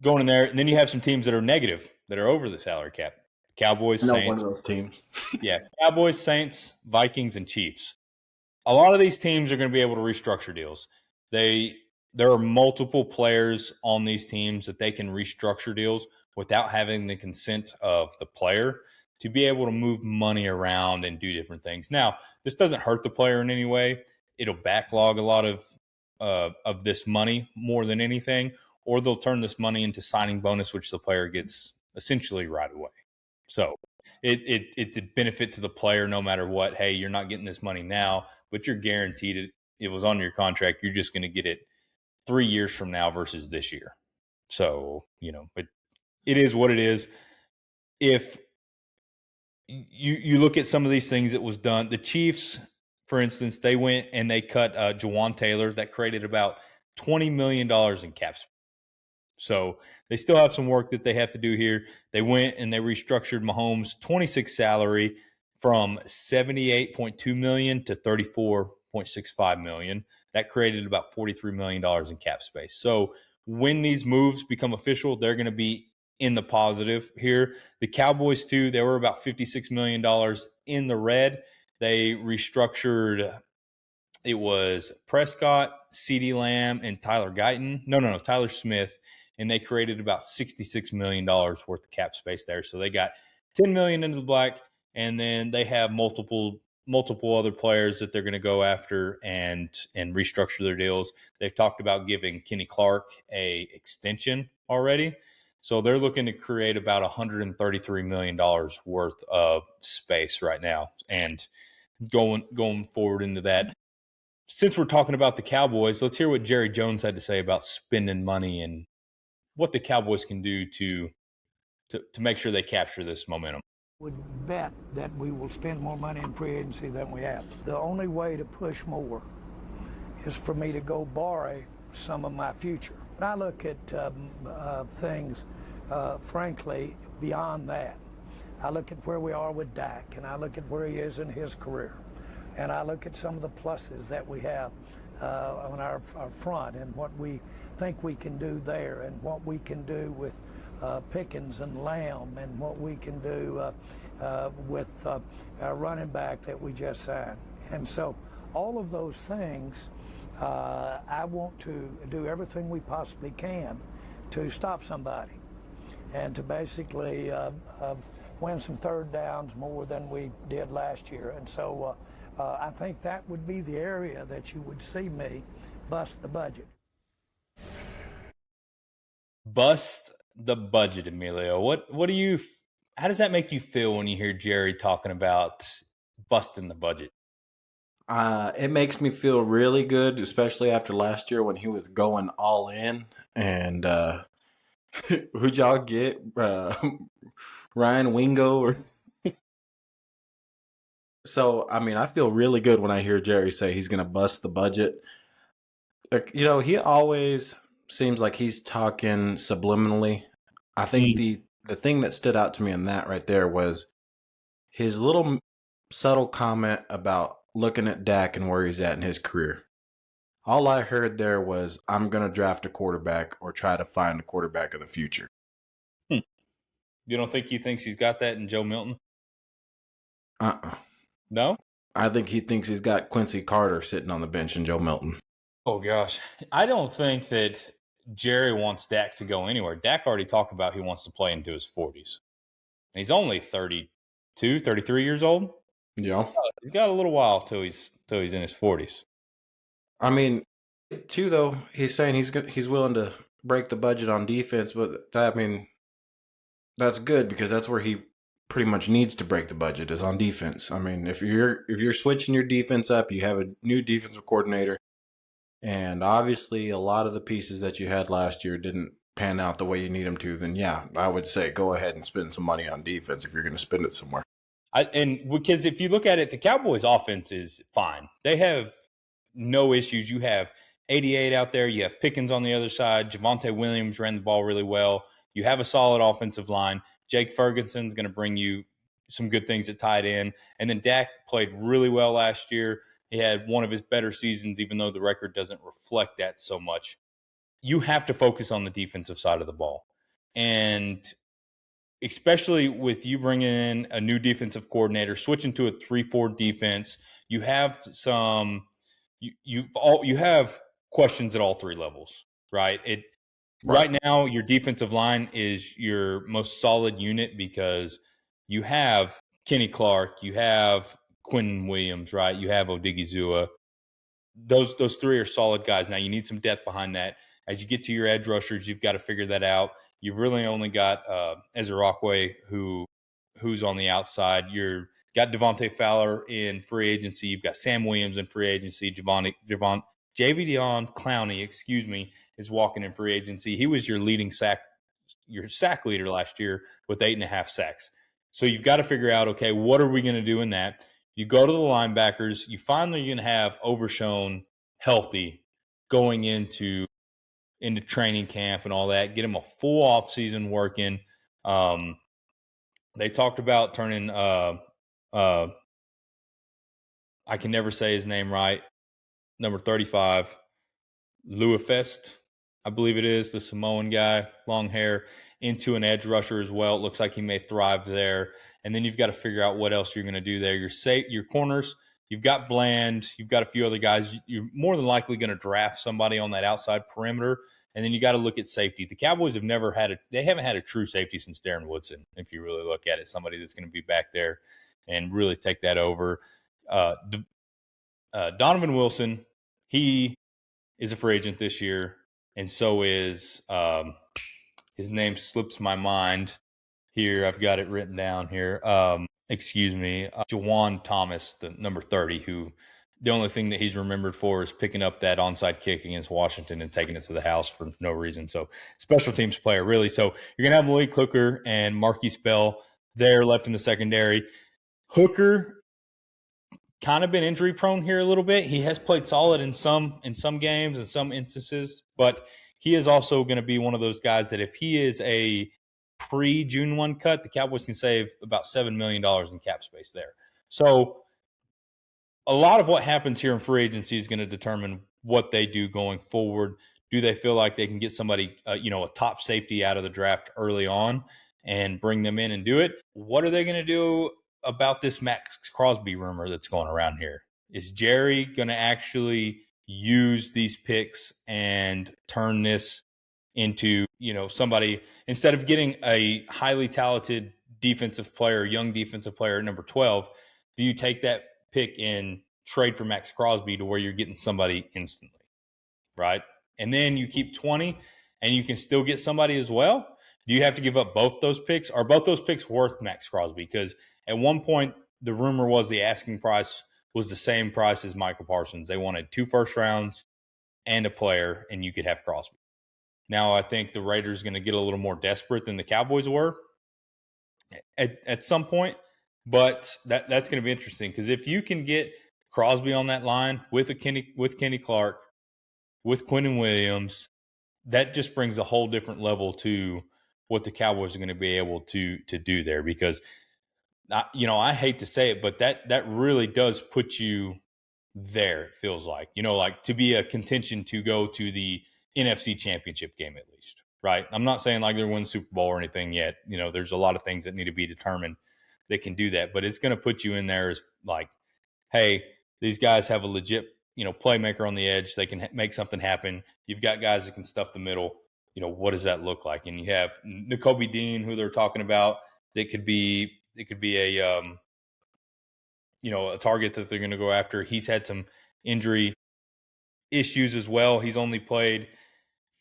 going in there. And then you have some teams that are negative, that are over the salary cap. Cowboys, No, one Saints. of those teams. Yeah, Cowboys, Saints, Vikings, and Chiefs. A lot of these teams are going to be able to restructure deals. There are multiple players on these teams that they can restructure deals without having the consent of the player to be able to move money around and do different things. Now, this doesn't hurt the player in any way. It'll backlog a lot of this money more than anything, or they'll turn this money into signing bonus, which the player gets essentially right away. So it's a benefit to the player no matter what. Hey, you're not getting this money now, but you're guaranteed it. It was on your contract. You're just going to get it 3 years from now versus this year. So, but it is what it is. If you look at some of these things that was done, the Chiefs, for instance, they went and they cut Jawan Taylor. That created about $20 million in cap space. So they still have some work that they have to do here. They went and they restructured Mahomes' 26 salary from $78.2 million to $34.65 million. That created about $43 million in cap space. So when these moves become official, they're going to be in the positive here. The Cowboys, too, they were about $56 million in the red. They restructured, it was Prescott, CeeDee Lamb, and Tyler Guyton. No, Tyler Smith. And they created about $66 million worth of cap space there. So they got $10 million into the black, and then they have multiple other players that they're going to go after and restructure their deals. They've talked about giving Kenny Clark a extension already. So they're looking to create about $133 million worth of space right now. And going forward into that, since we're talking about the Cowboys, let's hear what Jerry Jones had to say about spending money and what the Cowboys can do to make sure they capture this momentum. Would bet that we will spend more money in free agency than we have. The only way to push more is for me to go borrow some of my future. When I look at things, frankly, beyond that, I look at where we are with Dak, and I look at where he is in his career, and I look at some of the pluses that we have on our front and what we think we can do there and what we can do with Pickens and Lamb and what we can do with our running back that we just signed. And so all of those things, I want to do everything we possibly can to stop somebody and to basically win some third downs more than we did last year. And so I think that would be the area that you would see me bust the budget. Bust the budget, Emilio. How does that make you feel when you hear Jerry talking about busting the budget? It makes me feel really good, especially after last year when he was going all in. And who'd y'all get? Ryan Wingo? So, I mean, I feel really good when I hear Jerry say he's going to bust the budget. He always seems like he's talking subliminally. I think the thing that stood out to me in that right there was his little subtle comment about looking at Dak and where he's at in his career. All I heard there was, I'm going to draft a quarterback or try to find a quarterback of the future. You don't think he thinks he's got that in Joe Milton? No? I think he thinks he's got Quincy Carter sitting on the bench in Joe Milton. Oh, gosh. I don't think that Jerry wants Dak to go anywhere. Dak already talked about he wants to play into his 40s. And he's only 32, 33 years old. Yeah. He's got a little while till he's in his 40s. I mean, too, though, he's saying he's willing to break the budget on defense, but that's good because that's where he pretty much needs to break the budget is on defense. I mean, if you're switching your defense up, you have a new defensive coordinator, and obviously a lot of the pieces that you had last year didn't pan out the way you need them to, then yeah, I would say go ahead and spend some money on defense if you're going to spend it somewhere. And because if you look at it, the Cowboys' offense is fine. They have no issues. You have 88 out there. You have Pickens on the other side. Javonte Williams ran the ball really well. You have a solid offensive line. Jake Ferguson's going to bring you some good things at tight end. And then Dak played really well last year. He had one of his better seasons, even though the record doesn't reflect that so much. You have to focus on the defensive side of the ball. And especially with you bringing in a new defensive coordinator, switching to a 3-4 defense, you have some you have questions at all three levels, right? Right now your defensive line is your most solid unit because you have Kenny Clark, you have Quentin Williams, right? You have Odigizua. Those three are solid guys. Now you need some depth behind that. As you get to your edge rushers, you've got to figure that out. You've really only got Ezra Rockway who's on the outside. You've got Devontae Fowler in free agency. You've got Sam Williams in free agency. Javidion Clowney, excuse me, is walking in free agency. He was your sack leader last year with 8.5 sacks. So you've got to figure out, okay, what are we going to do in that? You go to the linebackers. You finally going to have Overshown healthy going into training camp and all that. Get him a full offseason working. They talked about turning I can never say his name right. Number 35, Louifest, I believe it is, the Samoan guy, long hair, into an edge rusher as well. It looks like he may thrive there. And then you've got to figure out what else you're going to do there. Your corners, you've got Bland, you've got a few other guys. You're more than likely going to draft somebody on that outside perimeter. And then you got to look at safety. The Cowboys haven't had a true safety since Darren Woodson, if you really look at it, somebody that's going to be back there and really take that over. Donovan Wilson, he is a free agent this year, and so is his name slips my mind here. I've got it written down here. Jawan Thomas, the number 30, who the only thing that he's remembered for is picking up that onside kick against Washington and taking it to the house for no reason. So special teams player, really. So you're going to have Malik Hooker and Marquise Bell there left in the secondary. Hooker kind of been injury prone here a little bit. He has played solid in some games and some instances, but he is also going to be one of those guys that if he is a pre-June 1 cut, the Cowboys can save about $7 million in cap space there. So a lot of what happens here in free agency is going to determine what they do going forward. Do they feel like they can get somebody, a top safety out of the draft early on and bring them in and do it? What are they going to do about this Max Crosby rumor that's going around here? Is Jerry going to actually use these picks and turn this into, somebody, instead of getting a highly talented defensive player, young defensive player at number 12, do you take that pick and trade for Max Crosby to where you're getting somebody instantly, right? And then you keep 20 and you can still get somebody as well. Do you have to give up both those picks? Are both those picks worth Max Crosby? Because at one point, the rumor was the asking price was the same price as Michael Parsons. They wanted 2 first rounds and a player, and you could have Crosby. Now, I think the Raiders are going to get a little more desperate than the Cowboys were at some point, but that's going to be interesting because if you can get Crosby on that line with Kenny Clark, with Quentin Williams, that just brings a whole different level to what the Cowboys are going to be able to do there because I hate to say it, but that really does put you there, it feels like. Like to be a contention to go to the NFC Championship game at least, right? I'm not saying like they're winning the Super Bowl or anything yet. There's a lot of things that need to be determined that can do that, but it's going to put you in there as like, hey, these guys have a legit, playmaker on the edge. They can make something happen. You've got guys that can stuff the middle. What does that look like? And you have Nakobe Dean, who they're talking about, that could be a a target that they're going to go after. He's had some injury issues as well. He's only played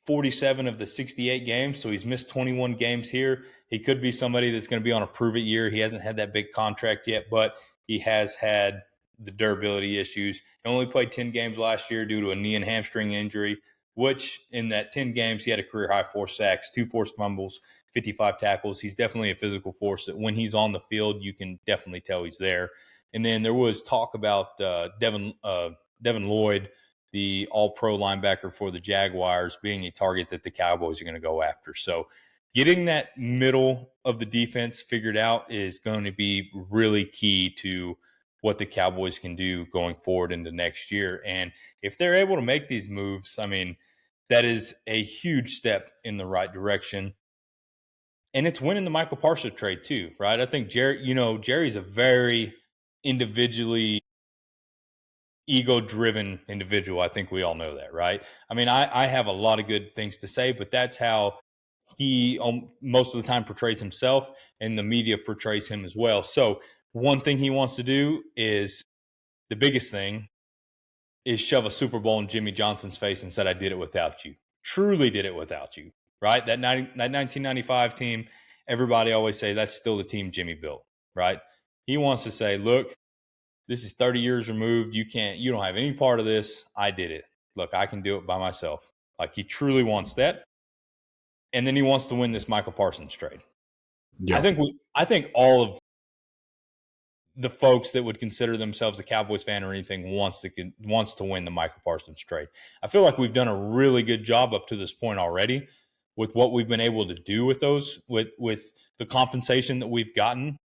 47 of the 68 games, so he's missed 21 games here. He could be somebody that's going to be on a prove-it year. He hasn't had that big contract yet, but he has had the durability issues. He only played 10 games last year due to a knee and hamstring injury, which in that 10 games, he had a career-high 4 sacks, 2 forced fumbles, 55 tackles. He's definitely a physical force that when he's on the field, you can definitely tell he's there. And then there was talk about Devin Lloyd, the all-pro linebacker for the Jaguars, being a target that the Cowboys are going to go after. So getting that middle of the defense figured out is going to be really key to what the Cowboys can do going forward into next year. And if they're able to make these moves, I mean, that is a huge step in the right direction. And it's winning the Michael Parsons trade too, right? I think Jerry's a very individually ego-driven individual. I think we all know that, right? I mean, I have a lot of good things to say, but that's how he most of the time portrays himself, and the media portrays him as well. So one thing he wants to do is, the biggest thing is, shove a Super Bowl in Jimmy Johnson's face and said, I did it without you. Truly did it without you, right? That 1995 team, everybody always say that's still the team Jimmy built, right? He wants to say, look, this is 30 years removed. You don't have any part of this. I did it. Look, I can do it by myself. Like, he truly wants that. And then he wants to win this Michael Parsons trade. Yeah. I think all of the folks that would consider themselves a Cowboys fan or anything wants to win the Michael Parsons trade. I feel like we've done a really good job up to this point already with what we've been able to do with those, with the compensation that we've gotten.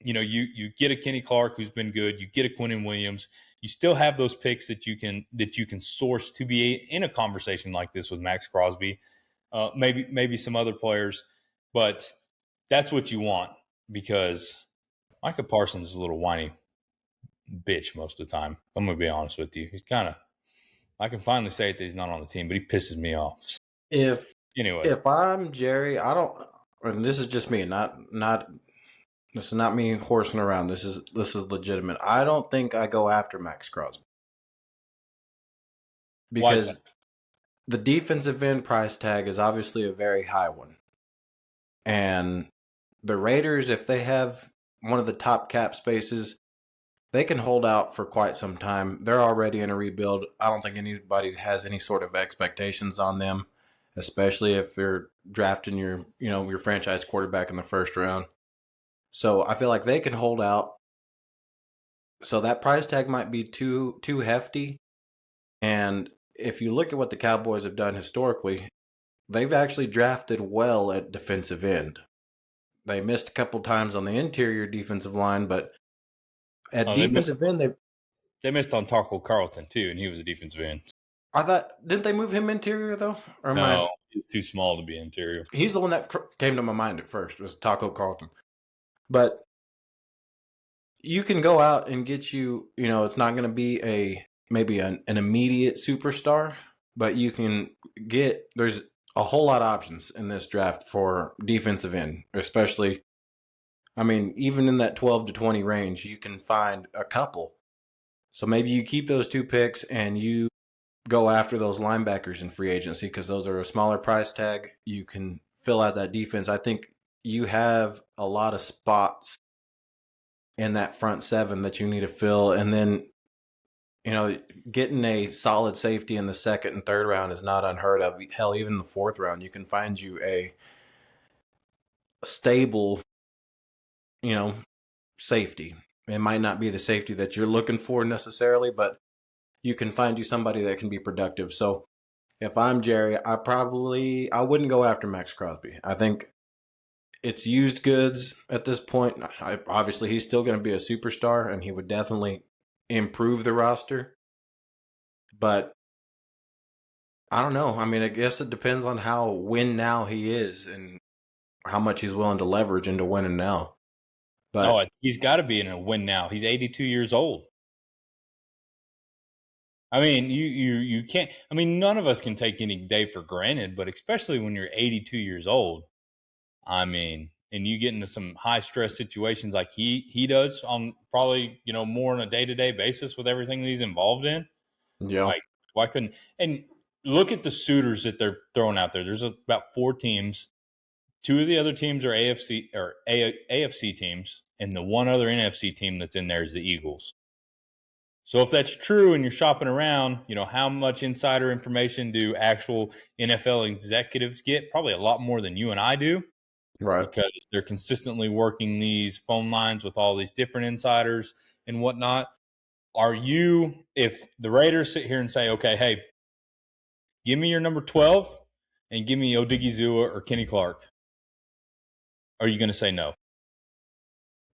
You know, you get a Kenny Clark who's been good, you get a Quinnen Williams, you still have those picks that you can source to be in a conversation like this with Max Crosby, maybe some other players, but that's what you want, because Micah Parsons is a little whiny bitch most of the time. I'm going to be honest with you. He's kind of, I can finally say it that he's not on the team, but he pisses me off. If Anyways, I'm Jerry, I don't, and this is just me, this is not me horsing around. This is legitimate. I don't think I go after Max Crosby. Because the defensive end price tag is obviously a very high one. And the Raiders, if they have one of the top cap spaces, they can hold out for quite some time. They're already in a rebuild. I don't think anybody has any sort of expectations on them, especially if they're drafting your franchise quarterback in the first round. So I feel like they can hold out. So that price tag might be too hefty. And if you look at what the Cowboys have done historically, they've actually drafted well at defensive end. They missed a couple times on the interior defensive line, but at defensive end, they missed on Taco Carlton too, and he was a defensive end. I thought, didn't they move him interior though? No, he's too small to be interior. He's the one that came to my mind at first, was Taco Carlton. But you can go out and get it's not going to be maybe an immediate superstar, but you can there's a whole lot of options in this draft for defensive end, especially, I mean, even in that 12 to 20 range, you can find a couple. So maybe you keep those two picks and you go after those linebackers in free agency, because those are a smaller price tag. You can fill out that defense. I think you have a lot of spots in that front seven that you need to fill. And then, getting a solid safety in the second and third round is not unheard of. Hell, even the fourth round, you can find you a stable, safety. It might not be the safety that you're looking for necessarily, but you can find you somebody that can be productive. So if I'm Jerry, I wouldn't go after Max Crosby. I think it's used goods at this point. Obviously, he's still going to be a superstar, and he would definitely improve the roster. But I don't know. I mean, I guess it depends on how win now he is and how much he's willing to leverage into winning now. But he's got to be in a win now. He's 82 years old. I mean, you can't. I mean, none of us can take any day for granted, but especially when you're 82 years old. I mean, and you get into some high stress situations like he does on probably more on a day-to-day basis with everything that he's involved in. Yeah. Like, why couldn't? And look at the suitors that they're throwing out there. There's about 4 teams. 2 of the other teams are AFC teams, and the one other NFC team that's in there is the Eagles. So if that's true and you're shopping around, how much insider information do actual NFL executives get? Probably a lot more than you and I do. Right. Because they're consistently working these phone lines with all these different insiders and whatnot. If the Raiders sit here and say, okay, hey, give me your number 12 and give me Odigizua or Kenny Clark, are you going to say no?